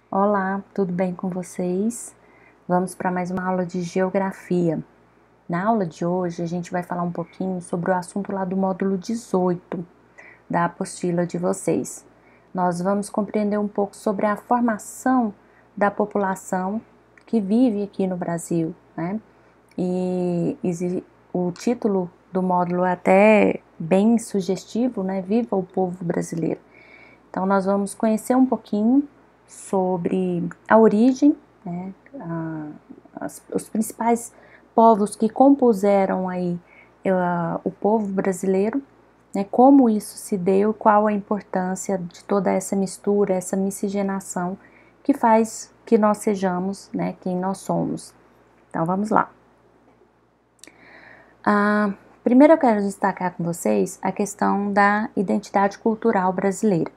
Olá, tudo bem com vocês? Vamos para mais uma aula de geografia. Na aula de hoje a gente vai falar um pouquinho sobre o assunto lá do módulo 18 da apostila de vocês. Nós vamos compreender um pouco sobre a formação da população que vive aqui no Brasil, né? E o título do módulo é até bem sugestivo, né? Viva o povo brasileiro. Então, nós vamos conhecer um pouquinho sobre a origem, né, os principais povos que compuseram aí o povo brasileiro, né, como isso se deu, qual a importância de toda essa mistura, essa miscigenação que faz que nós sejamos, né, quem nós somos. Então, vamos lá. Primeiro eu quero destacar com vocês a questão da identidade cultural brasileira.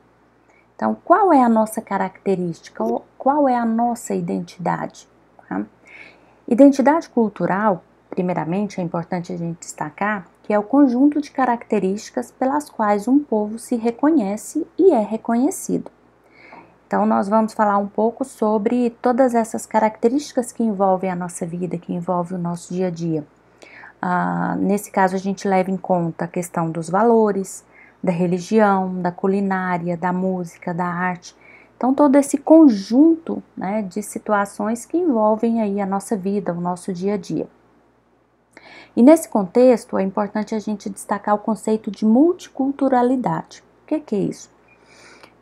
Então, qual é a nossa característica? Qual é a nossa identidade? Tá? Identidade cultural, primeiramente, é importante a gente destacar que é o conjunto de características pelas quais um povo se reconhece e é reconhecido. Então, nós vamos falar um pouco sobre todas essas características que envolvem a nossa vida, que envolvem o nosso dia a dia. Nesse caso, a gente leva em conta a questão dos valores, da religião, da culinária, da música, da arte. Então, todo esse conjunto, né, de situações que envolvem aí a nossa vida, o nosso dia a dia. E nesse contexto, é importante a gente destacar o conceito de multiculturalidade. O que é isso?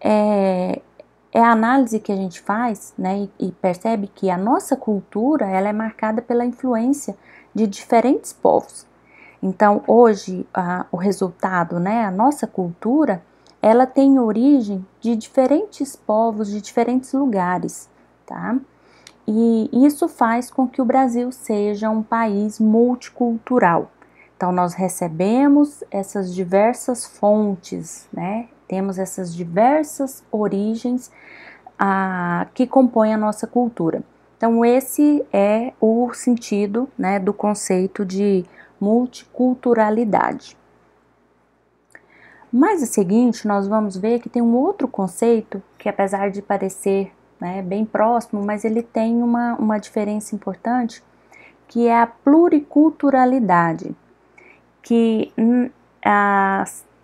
É a análise que a gente faz, né, e percebe que a nossa cultura ela é marcada pela influência de diferentes povos. Então, hoje, o resultado, né, a nossa cultura, ela tem origem de diferentes povos, de diferentes lugares, tá? E isso faz com que o Brasil seja um país multicultural. Então, nós recebemos essas diversas fontes, né? Temos essas diversas origens que compõem a nossa cultura. Então, esse é o sentido, né, do conceito de multiculturalidade. Mas a seguinte, nós vamos ver que tem um outro conceito que, apesar de parecer, né, bem próximo, mas ele tem uma diferença importante, que é a pluriculturalidade, que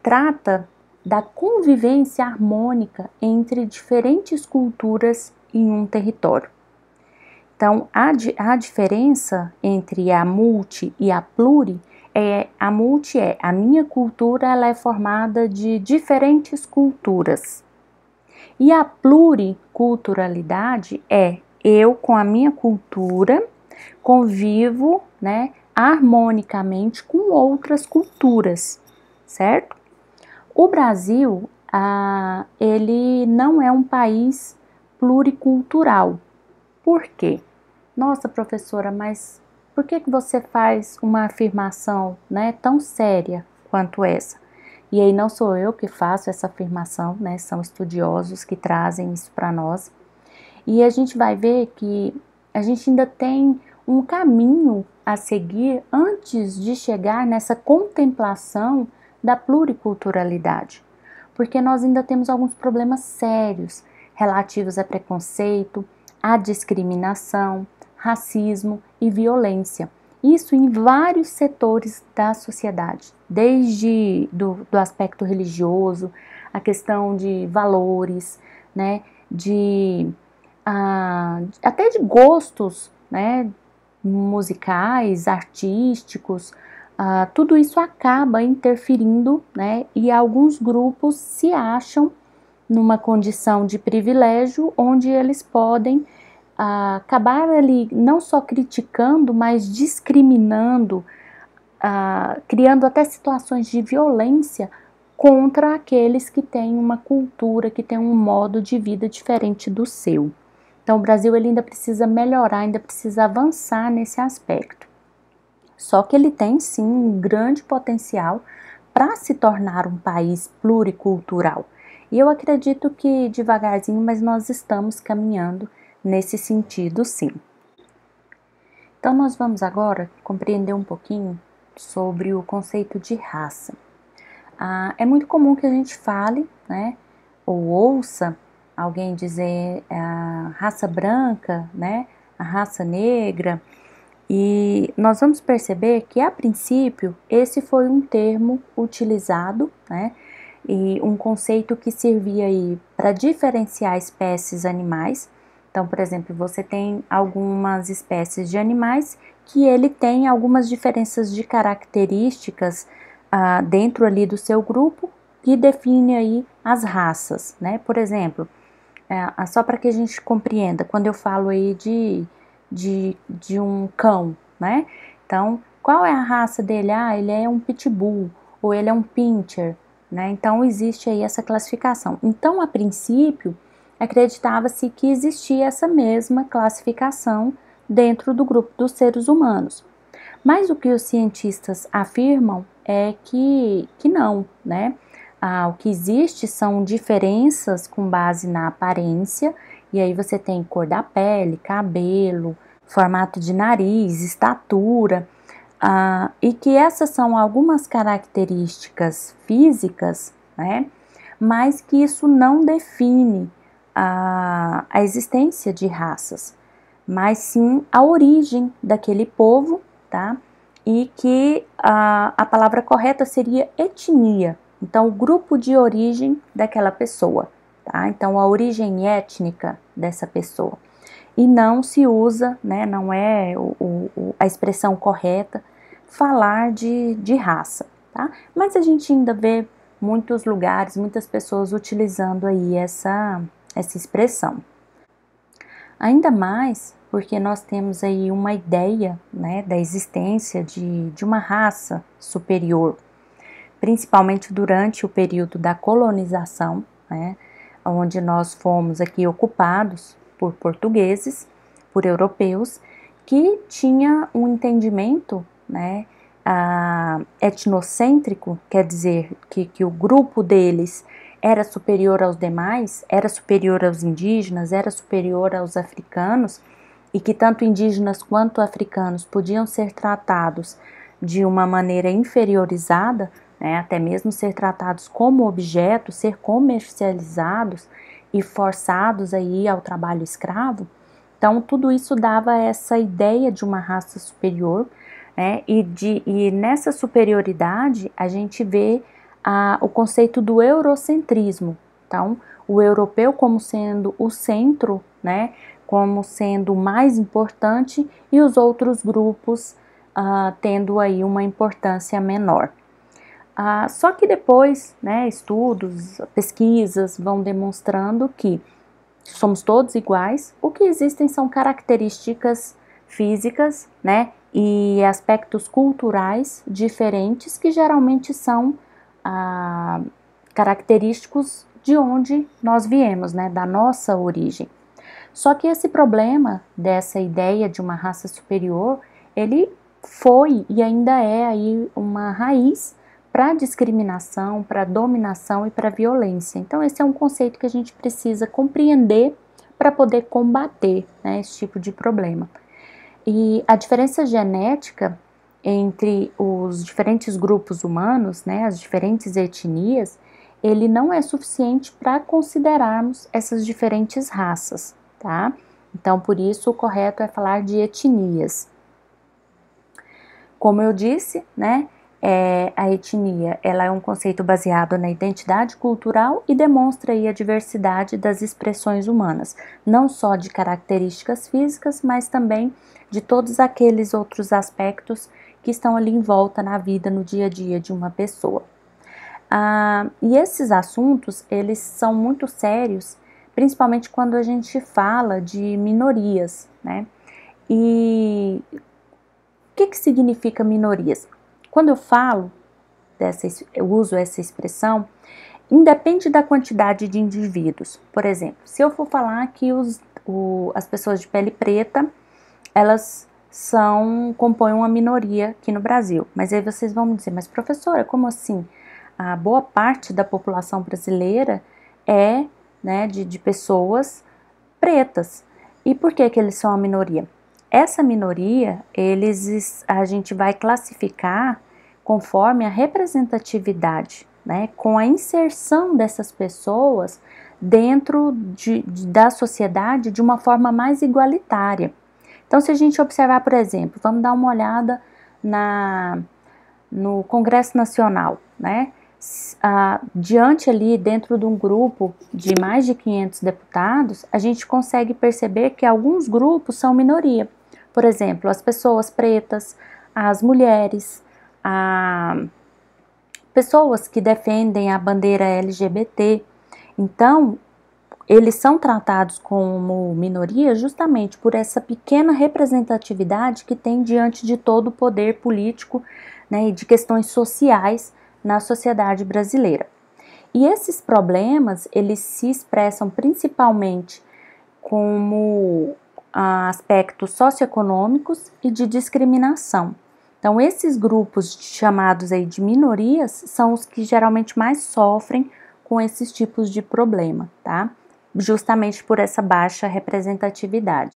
trata da convivência harmônica entre diferentes culturas em um território. Então, a diferença entre a multi e a pluri a multi a minha cultura ela é formada de diferentes culturas. E a pluriculturalidade é eu com a minha cultura convivo, né, harmonicamente com outras culturas, certo? O Brasil, ele não é um país pluricultural. Por quê? Nossa, professora, mas por que você faz uma afirmação, né, tão séria quanto essa? E aí não sou eu que faço essa afirmação, né, são estudiosos que trazem isso para nós. E a gente vai ver que a gente ainda tem um caminho a seguir antes de chegar nessa contemplação da pluriculturalidade, porque nós ainda temos alguns problemas sérios relativos a preconceito, a discriminação, racismo e violência. Isso em vários setores da sociedade, desde do aspecto religioso, a questão de valores, né, até de gostos, né, musicais, artísticos, tudo isso acaba interferindo, né, e alguns grupos se acham numa condição de privilégio onde eles podem acabar ali não só criticando, mas discriminando, criando até situações de violência contra aqueles que têm uma cultura, que têm um modo de vida diferente do seu. Então, o Brasil ele ainda precisa melhorar, ainda precisa avançar nesse aspecto. Só que ele tem sim um grande potencial para se tornar um país pluricultural. E eu acredito que devagarzinho, mas nós estamos caminhando nesse sentido, sim. Então, nós vamos agora compreender um pouquinho sobre o conceito de raça. É muito comum que a gente fale, né, ou ouça alguém dizer a raça branca, né, a raça negra, e nós vamos perceber que, a princípio, esse foi um termo utilizado, né, e um conceito que servia aí para diferenciar espécies animais. Então, por exemplo, você tem algumas espécies de animais que ele tem algumas diferenças de características dentro ali do seu grupo, que define aí as raças, né? Por exemplo, só para que a gente compreenda, quando eu falo aí de um cão, né? Então, qual é a raça dele? Ah, ele é um pitbull, ou ele é um pincher, né? Então, existe aí essa classificação. Então, a princípio, acreditava-se que existia essa mesma classificação dentro do grupo dos seres humanos. Mas o que os cientistas afirmam é que não, né? O que existe são diferenças com base na aparência, e aí você tem cor da pele, cabelo, formato de nariz, estatura, e que essas são algumas características físicas, né? Mas que isso não define a existência de raças, mas sim a origem daquele povo, tá? E que a palavra correta seria etnia, então o grupo de origem daquela pessoa, tá? Então a origem étnica dessa pessoa. E não se usa, né, não é a expressão correta falar de raça, tá? Mas a gente ainda vê muitos lugares, muitas pessoas utilizando aí essa expressão. Ainda mais porque nós temos aí uma ideia, né, da existência de uma raça superior, principalmente durante o período da colonização, né, onde nós fomos aqui ocupados por portugueses, por europeus, que tinha um entendimento, né, etnocêntrico, quer dizer que o grupo deles era superior aos demais, era superior aos indígenas, era superior aos africanos, e que tanto indígenas quanto africanos podiam ser tratados de uma maneira inferiorizada, né, até mesmo ser tratados como objetos, ser comercializados e forçados aí ao trabalho escravo. Então, tudo isso dava essa ideia de uma raça superior, né, e nessa superioridade a gente vê o conceito do eurocentrismo. Então, o europeu como sendo o centro, né, como sendo o mais importante, e os outros grupos tendo aí uma importância menor. Só que depois, né, estudos, pesquisas vão demonstrando que somos todos iguais, o que existem são características físicas, né, e aspectos culturais diferentes que geralmente são característicos de onde nós viemos, né, da nossa origem. Só que esse problema dessa ideia de uma raça superior, ele foi e ainda é aí uma raiz para discriminação, para dominação e para violência. Então esse é um conceito que a gente precisa compreender para poder combater, né, esse tipo de problema. E a diferença genética entre os diferentes grupos humanos, né, as diferentes etnias, ele não é suficiente para considerarmos essas diferentes raças, tá? Então, por isso, o correto é falar de etnias. Como eu disse, né, a etnia, ela é um conceito baseado na identidade cultural e demonstra aí a diversidade das expressões humanas, não só de características físicas, mas também de todos aqueles outros aspectos que estão ali em volta na vida, no dia a dia de uma pessoa. E esses assuntos, eles são muito sérios, principalmente quando a gente fala de minorias, né? E o que significa minorias? Quando eu falo eu uso essa expressão, independe da quantidade de indivíduos. Por exemplo, se eu for falar que as pessoas de pele preta, elas compõem uma minoria aqui no Brasil. Mas aí vocês vão me dizer, mas professora, como assim? A boa parte da população brasileira é, né, de pessoas pretas. E por que eles são a minoria? Essa minoria, a gente vai classificar conforme a representatividade, né, com a inserção dessas pessoas dentro da sociedade de uma forma mais igualitária. Então, se a gente observar, por exemplo, vamos dar uma olhada no Congresso Nacional, né? Diante ali, dentro de um grupo de mais de 500 deputados, a gente consegue perceber que alguns grupos são minoria. Por exemplo, as pessoas pretas, as mulheres, pessoas que defendem a bandeira LGBT. Então, eles são tratados como minoria justamente por essa pequena representatividade que tem diante de todo o poder político, né, e de questões sociais na sociedade brasileira. E esses problemas, eles se expressam principalmente como aspectos socioeconômicos e de discriminação. Então, esses grupos chamados aí de minorias são os que geralmente mais sofrem com esses tipos de problema, tá? Justamente por essa baixa representatividade.